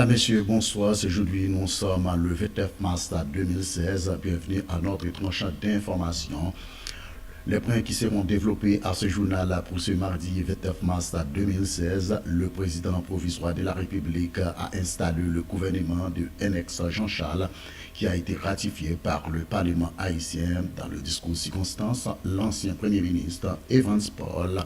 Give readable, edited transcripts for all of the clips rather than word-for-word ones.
Madame, Messieurs, bonsoir. C'est aujourd'hui, nous sommes le 29 mars 2016. Bienvenue à notre tranche d'information. Les points qui seront développés à ce journal pour ce mardi 29 mars 2016, le président provisoire de la République a installé le gouvernement de NX Jean-Charles qui a été ratifié par le Parlement haïtien. Dans le discours circonstance, l'ancien Premier ministre Evans Paul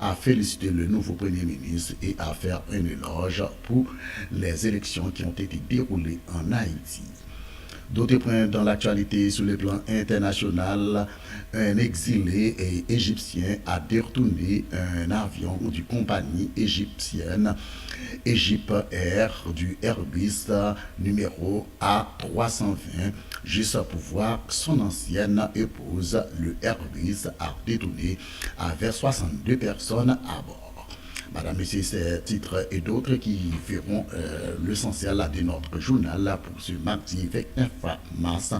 a félicité le nouveau Premier ministre et a fait un éloge pour les élections qui ont été déroulées en Haïti. D'autres points dans l'actualité sur le plan international, un exilé égyptien a détourné un avion d'une compagnie égyptienne, Egypt Air, du Airbus numéro A320, juste pour voir son ancienne épouse. Le Airbus a détourné avec 62 personnes à bord. Madame, Messieurs, ces titres et d'autres qui feront l'essentiel de notre journal pour ce mardi 29 mars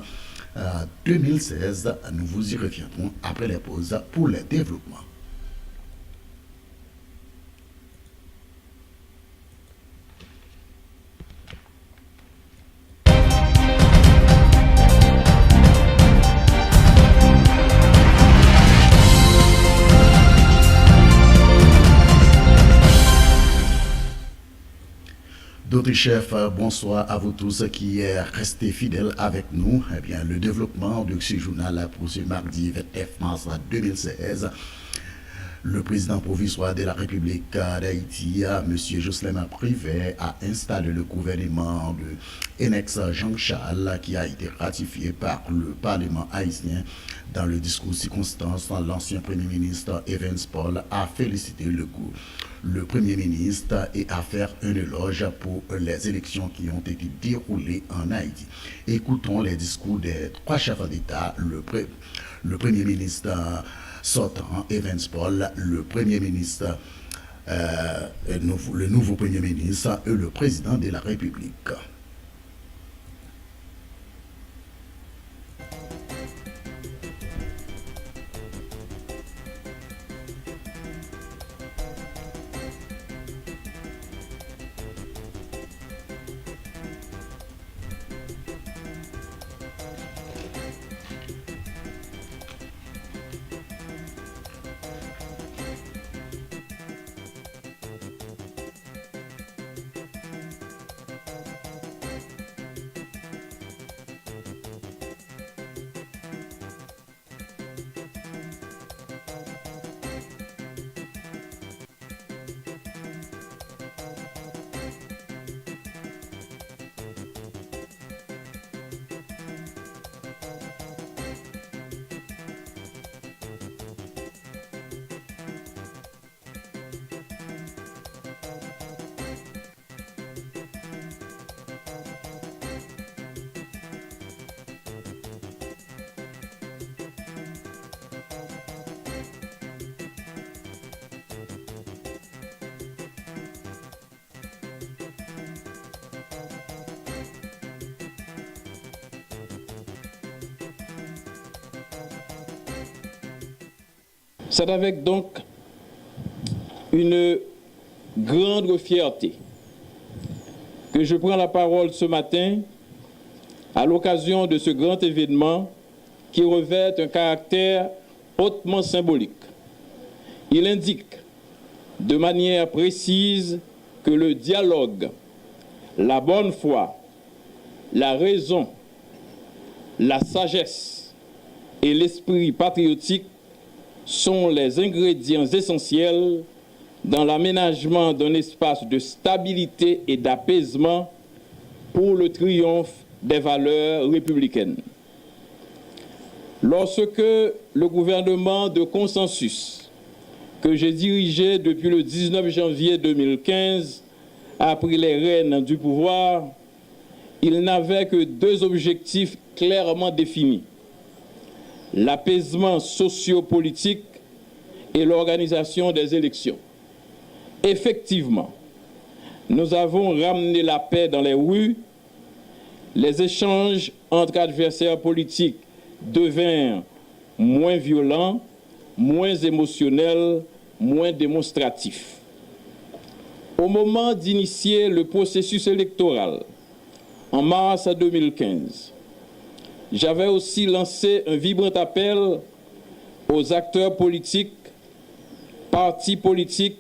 2016. Nous vous y reviendrons après les pauses pour les développements. D'autres chefs, bonsoir à vous tous qui restés fidèles avec nous. Eh bien, le développement de ce journal pour ce mardi 29 mars 2016. Le président provisoire de la République d'Haïti, M. Jocelyn Privé, a installé le gouvernement de NX Jean-Charles qui a été ratifié par le Parlement haïtien. Dans le discours circonstance, l'ancien Premier ministre Evans Paul a félicité le Premier ministre et a fait un éloge pour les élections qui ont été déroulées en Haïti. Écoutons les discours des trois chefs d'État, le Premier ministre sortant, Evans Paul, le Premier ministre, le nouveau Premier ministre et le Président de la République. C'est avec donc une grande fierté que je prends la parole ce matin à l'occasion de ce grand événement qui revêt un caractère hautement symbolique. Il indique de manière précise que le dialogue, la bonne foi, la raison, la sagesse et l'esprit patriotique sont les ingrédients essentiels dans l'aménagement d'un espace de stabilité et d'apaisement pour le triomphe des valeurs républicaines. Lorsque le gouvernement de consensus que j'ai dirigé depuis le 19 janvier 2015 a pris les rênes du pouvoir, il n'avait que deux objectifs clairement définis: l'apaisement sociopolitique et l'organisation des élections. Effectivement, nous avons ramené la paix dans les rues, les échanges entre adversaires politiques devinrent moins violents, moins émotionnels, moins démonstratifs. Au moment d'initier le processus électoral, en mars 2015, j'avais aussi lancé un vibrant appel aux acteurs politiques, partis politiques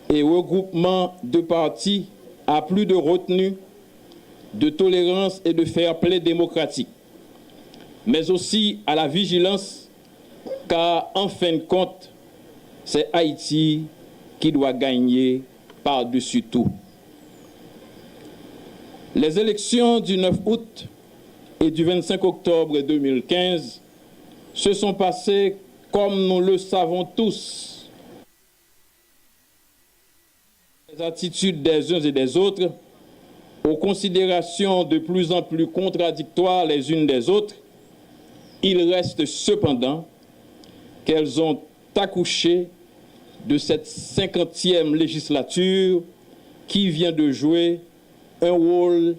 et regroupements de partis à plus de retenue, de tolérance et de fair-play démocratique, mais aussi à la vigilance, car en fin de compte, c'est Haïti qui doit gagner par-dessus tout. Les élections du 9 août et du 25 octobre 2015 se sont passées comme nous le savons tous. Les attitudes des uns et des autres, aux considérations de plus en plus contradictoires les unes des autres, il reste cependant qu'elles ont accouché de cette 50e législature qui vient de jouer un rôle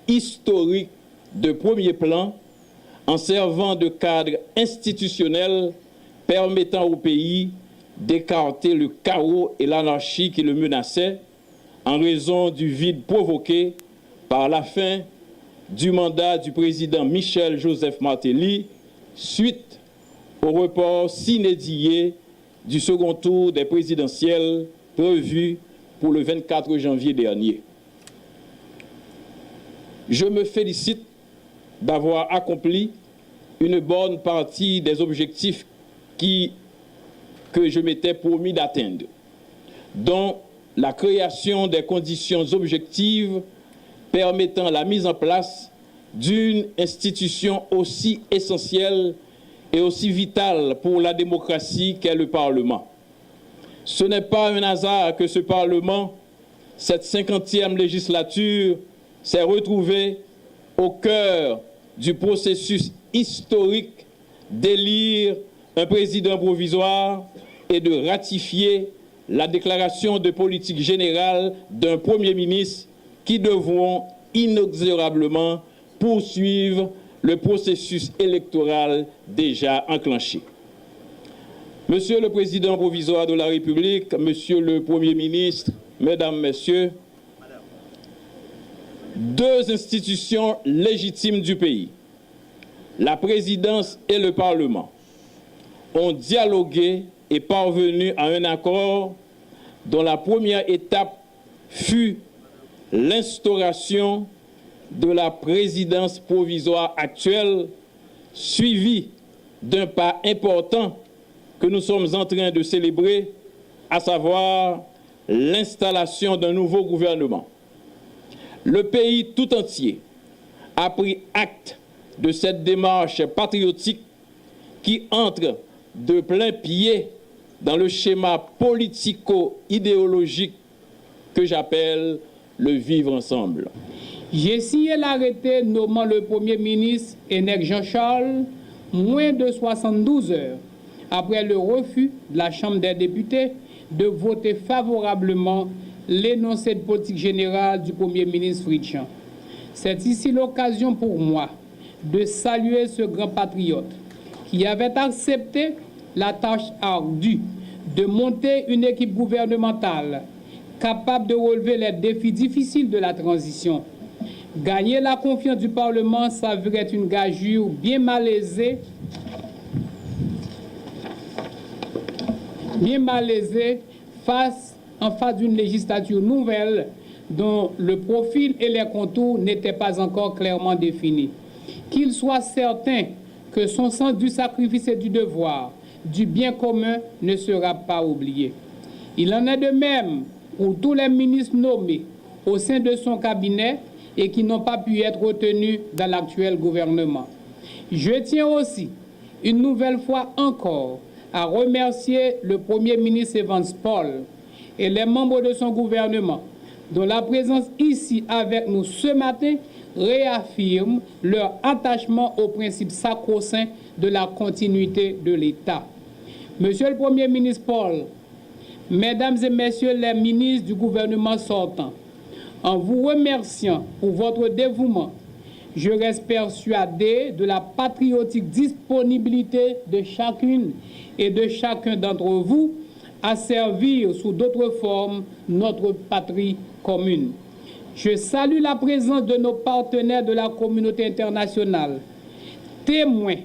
historique de premier plan en servant de cadre institutionnel permettant au pays d'écarter le chaos et l'anarchie qui le menaçaient en raison du vide provoqué par la fin du mandat du président Michel Joseph Martelly suite au report sine die du second tour des présidentielles prévu pour le 24 janvier dernier. Je me félicite d'avoir accompli une bonne partie des objectifs que je m'étais promis d'atteindre, dont la création des conditions objectives permettant la mise en place d'une institution aussi essentielle et aussi vitale pour la démocratie qu'est le Parlement. Ce n'est pas un hasard que ce Parlement, cette 50e législature, s'est retrouvé au cœur du processus historique d'élire un président provisoire et de ratifier la déclaration de politique générale d'un Premier ministre qui devront inexorablement poursuivre le processus électoral déjà enclenché. Monsieur le Président provisoire de la République, Monsieur le Premier ministre, Mesdames, Messieurs, deux institutions légitimes du pays, la présidence et le Parlement, ont dialogué et parvenu à un accord dont la première étape fut l'instauration de la présidence provisoire actuelle, suivie d'un pas important que nous sommes en train de célébrer, à savoir l'installation d'un nouveau gouvernement. Le pays tout entier a pris acte de cette démarche patriotique qui entre de plein pied dans le schéma politico-idéologique que j'appelle le vivre ensemble. J'ai signé l'arrêté nommant le Premier ministre Henneck Jean-Charles moins de 72 heures après le refus de la Chambre des députés de voter favorablement l'énoncé de politique générale du Premier ministre Fritchan. C'est ici l'occasion pour moi de saluer ce grand patriote qui avait accepté la tâche ardue de monter une équipe gouvernementale capable de relever les défis difficiles de la transition. Gagner la confiance du Parlement s'avérait une gageure bien malaisée en face d'une législature nouvelle dont le profil et les contours n'étaient pas encore clairement définis. Qu'il soit certain que son sens du sacrifice et du devoir, du bien commun ne sera pas oublié. Il en est de même pour tous les ministres nommés au sein de son cabinet et qui n'ont pas pu être retenus dans l'actuel gouvernement. Je tiens aussi, une nouvelle fois encore, à remercier le Premier ministre Evans Paul et les membres de son gouvernement, dont la présence ici avec nous ce matin réaffirme leur attachement au principe sacro-saint de la continuité de l'État. Monsieur le Premier ministre Paul, Mesdames et Messieurs les ministres du gouvernement sortant, en vous remerciant pour votre dévouement, je reste persuadé de la patriotique disponibilité de chacune et de chacun d'entre vous à servir sous d'autres formes notre patrie commune. Je salue la présence de nos partenaires de la communauté internationale, témoins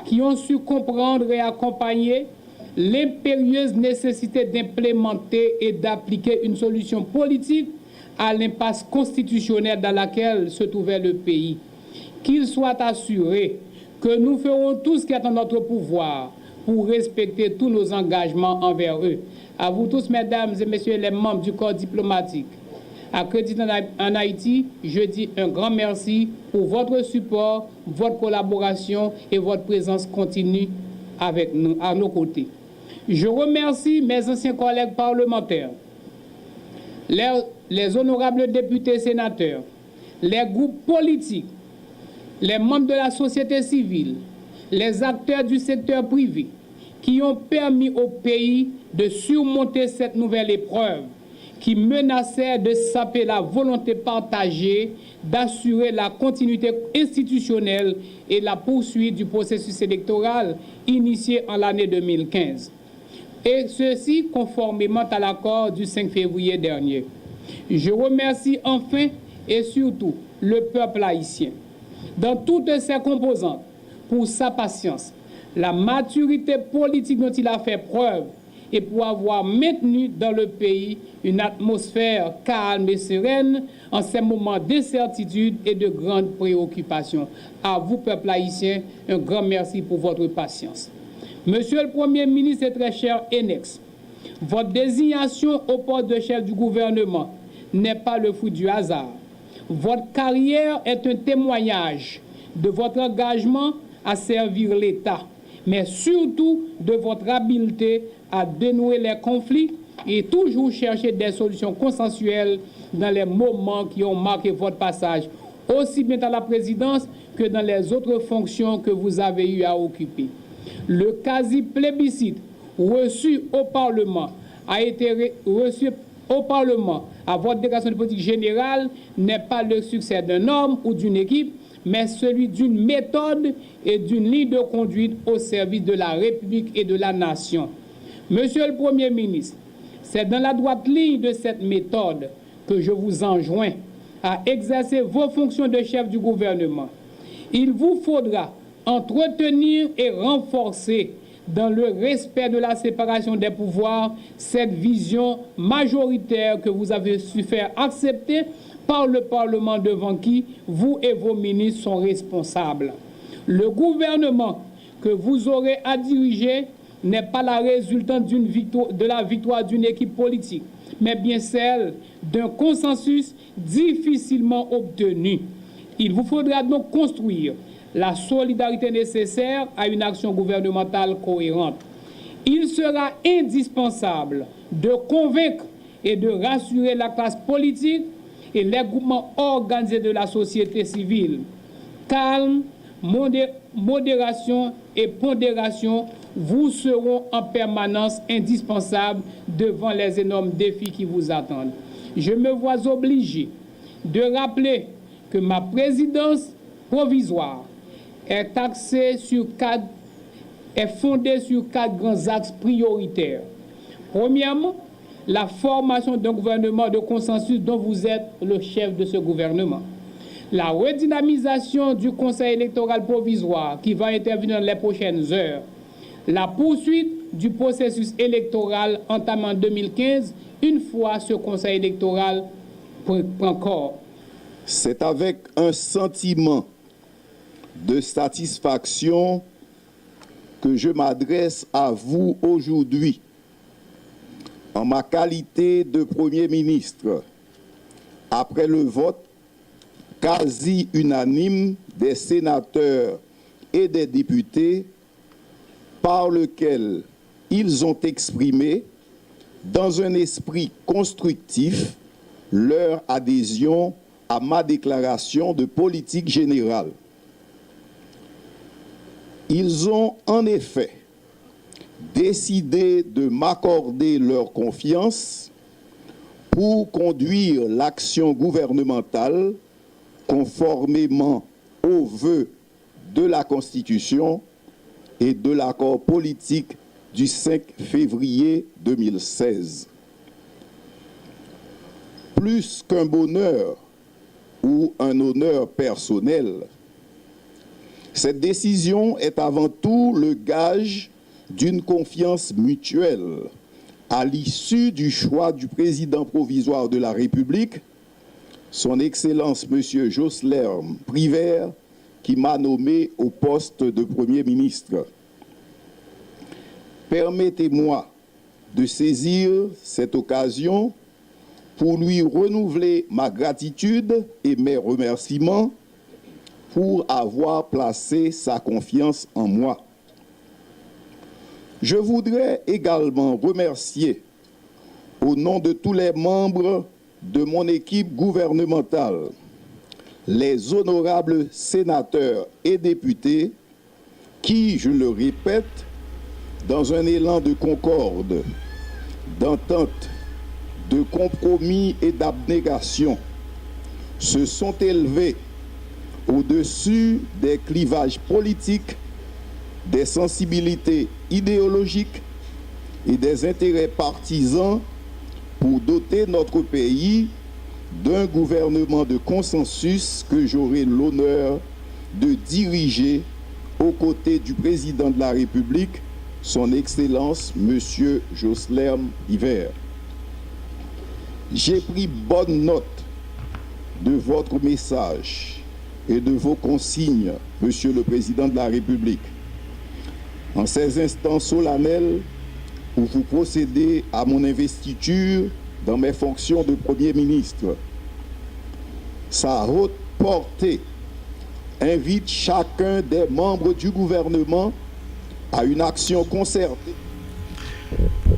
qui ont su comprendre et accompagner l'impérieuse nécessité d'implémenter et d'appliquer une solution politique à l'impasse constitutionnelle dans laquelle se trouvait le pays. Qu'ils soient assurés que nous ferons tout ce qui est en notre pouvoir pour respecter tous nos engagements envers eux. À vous tous, mesdames et messieurs les membres du corps diplomatique accrédités en Haïti, je dis un grand merci pour votre support, votre collaboration et votre présence continue avec nous, à nos côtés. Je remercie mes anciens collègues parlementaires, les honorables députés et sénateurs, les groupes politiques, les membres de la société civile, les acteurs du secteur privé qui ont permis au pays de surmonter cette nouvelle épreuve qui menaçait de saper la volonté partagée d'assurer la continuité institutionnelle et la poursuite du processus électoral initié en l'année 2015. Et ceci conformément à l'accord du 5 février dernier. Je remercie enfin et surtout le peuple haïtien, dans toutes ses composantes, pour sa patience, la maturité politique dont il a fait preuve et pour avoir maintenu dans le pays une atmosphère calme et sereine en ces moments d'incertitude et de grande préoccupation. À vous, peuple haïtien, un grand merci pour votre patience. Monsieur le Premier ministre et très cher Enex, votre désignation au poste de chef du gouvernement n'est pas le fruit du hasard. Votre carrière est un témoignage de votre engagement à servir l'État, mais surtout de votre habileté à dénouer les conflits et toujours chercher des solutions consensuelles dans les moments qui ont marqué votre passage, aussi bien dans la présidence que dans les autres fonctions que vous avez eu à occuper. Le quasi-plébiscite reçu au Parlement a été reçu au Parlement à votre déclaration de politique générale n'est pas le succès d'un homme ou d'une équipe, mais celui d'une méthode et d'une ligne de conduite au service de la République et de la nation. Monsieur le Premier ministre, c'est dans la droite ligne de cette méthode que je vous enjoins à exercer vos fonctions de chef du gouvernement. Il vous faudra entretenir et renforcer dans le respect de la séparation des pouvoirs cette vision majoritaire que vous avez su faire accepter par le Parlement devant qui vous et vos ministres sont responsables. Le gouvernement que vous aurez à diriger n'est pas la résultante de la victoire d'une équipe politique, mais bien celle d'un consensus difficilement obtenu. Il vous faudra donc construire la solidarité nécessaire à une action gouvernementale cohérente. Il sera indispensable de convaincre et de rassurer la classe politique et les groupements organisés de la société civile. Calme, modération et pondération vous seront en permanence indispensables devant les énormes défis qui vous attendent. Je me vois obligé de rappeler que ma présidence provisoire est fondée sur 4 grands axes prioritaires. Premièrement, la formation d'un gouvernement de consensus dont vous êtes le chef de ce gouvernement. La redynamisation du Conseil électoral provisoire qui va intervenir dans les prochaines heures. La poursuite du processus électoral entamé en 2015, une fois ce Conseil électoral prend corps. C'est avec un sentiment de satisfaction que je m'adresse à vous aujourd'hui en ma qualité de Premier ministre, après le vote quasi unanime des sénateurs et des députés par lequel ils ont exprimé, dans un esprit constructif, leur adhésion à ma déclaration de politique générale. Ils ont en effet décidé de m'accorder leur confiance pour conduire l'action gouvernementale conformément aux vœux de la Constitution et de l'accord politique du 5 février 2016. Plus qu'un bonheur ou un honneur personnel, cette décision est avant tout le gage d'une confiance mutuelle à l'issue du choix du président provisoire de la République, son Excellence M. Joslerm Privert, qui m'a nommé au poste de Premier ministre. Permettez-moi de saisir cette occasion pour lui renouveler ma gratitude et mes remerciements pour avoir placé sa confiance en moi. Je voudrais également remercier, au nom de tous les membres de mon équipe gouvernementale, les honorables sénateurs et députés qui, je le répète, dans un élan de concorde, d'entente, de compromis et d'abnégation, se sont élevés au-dessus des clivages politiques, des sensibilités idéologiques et des intérêts partisans pour doter notre pays d'un gouvernement de consensus que j'aurai l'honneur de diriger aux côtés du président de la République, son Excellence M. Joslerm Privert. J'ai pris bonne note de votre message et de vos consignes, Monsieur le Président de la République. En ces instants solennels où vous procédez à mon investiture dans mes fonctions de Premier ministre, sa haute portée invite chacun des membres du gouvernement à une action concertée.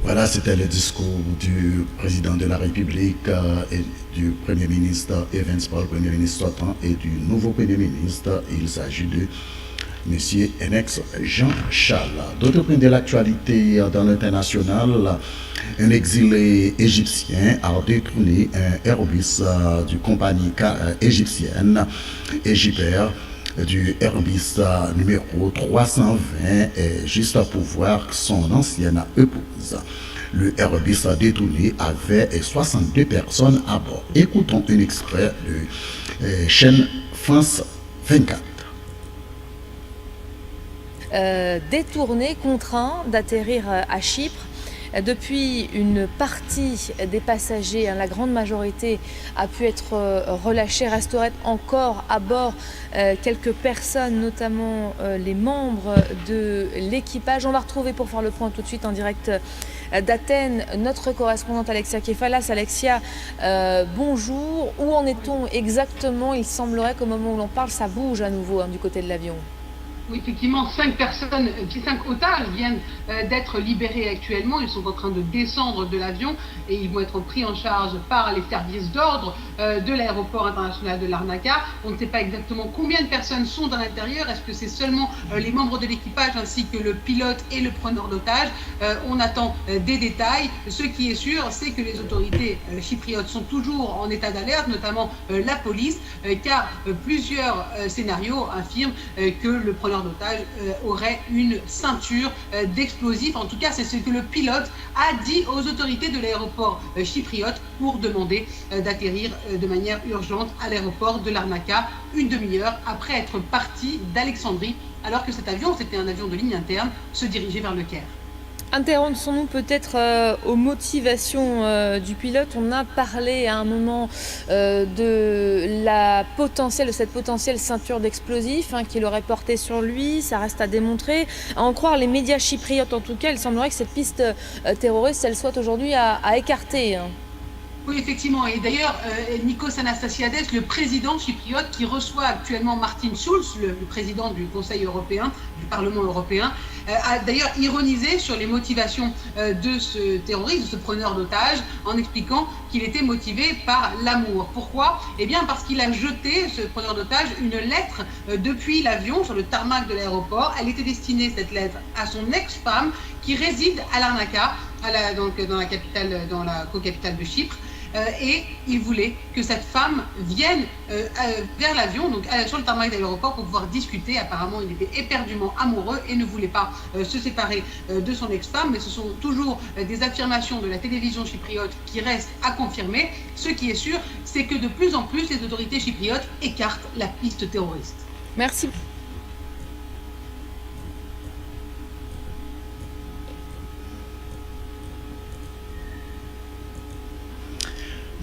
Voilà, c'était le discours du président de la République et du Premier ministre Evans Paul, Premier ministre sortant, et du nouveau Premier ministre. Il s'agit de M. Enex Jean-Charles. D'autres points de l'actualité dans l'international, un exilé égyptien a détourné un Airbus du compagnie égyptienne Égyptair du Airbus numéro 320 et juste pour voir son ancienne épouse. Le Airbus détourné avait 62 personnes à bord. Écoutons un extrait de chaîne France 24. Détourné, contraint d'atterrir à Chypre. Depuis, une partie des passagers, la grande majorité, a pu être relâchée, resterait encore à bord quelques personnes, notamment les membres de l'équipage. On va retrouver pour faire le point tout de suite en direct d'Athènes notre correspondante Alexia Kefalas. Alexia, bonjour. Où en est-on exactement? Il semblerait qu'au moment où l'on parle, ça bouge à nouveau du côté de l'avion. Oui, effectivement, 5 otages viennent d'être libérés actuellement. Ils sont en train de descendre de l'avion et ils vont être pris en charge par les services d'ordre de l'aéroport international de Larnaca. On ne sait pas exactement combien de personnes sont à l'intérieur. Est-ce que c'est seulement les membres de l'équipage ainsi que le pilote et le preneur d'otages? On attend des détails. Ce qui est sûr, c'est que les autorités chypriotes sont toujours en état d'alerte, notamment la police, car plusieurs scénarios affirment que le preneur d'otages aurait une ceinture d'explosifs. En tout cas, c'est ce que le pilote a dit aux autorités de l'aéroport chypriote pour demander d'atterrir de manière urgente à l'aéroport de Larnaca une demi-heure après être parti d'Alexandrie, alors que cet avion, c'était un avion de ligne interne, se dirigeait vers le Caire. Intéressons-nous peut-être aux motivations du pilote. On a parlé à un moment de cette potentielle ceinture d'explosifs qu'il aurait portée sur lui. Ça reste à démontrer. À en croire les médias chypriotes, en tout cas, il semblerait que cette piste terroriste, elle soit aujourd'hui à écarter. Oui, effectivement. Et d'ailleurs, Nikos Anastasiades, le président chypriote, qui reçoit actuellement Martin Schulz, le président du Conseil européen, du Parlement européen, a d'ailleurs ironisé sur les motivations de ce terroriste, de ce preneur d'otages, en expliquant qu'il était motivé par l'amour. Pourquoi? Eh bien parce qu'il a jeté, ce preneur d'otages, une lettre depuis l'avion sur le tarmac de l'aéroport. Elle était destinée, cette lettre, à son ex-femme qui réside à Larnaca, dans la co-capitale de Chypre. et il voulait que cette femme vienne vers l'avion, donc sur le tarmac de l'aéroport, pour pouvoir discuter. Apparemment, il était éperdument amoureux et ne voulait pas se séparer de son ex-femme, mais ce sont toujours des affirmations de la télévision chypriote qui restent à confirmer. Ce qui est sûr, c'est que de plus en plus, les autorités chypriotes écartent la piste terroriste. Merci.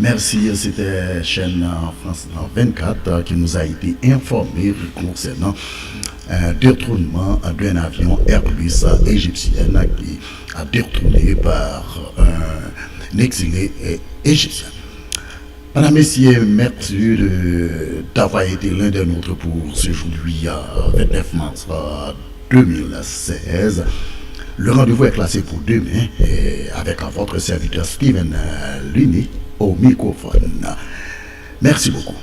Merci, c'était chaîne France 24 qui nous a été informé concernant un détournement d'un avion Airbus égyptien qui a détourné par un exilé égyptien. Madame, Messieurs, merci d'avoir été l'un des nôtres pour ce jeudi 29 mars 2016. Le rendez-vous est classé pour demain avec votre serviteur Steven Luni au microphone. Merci beaucoup.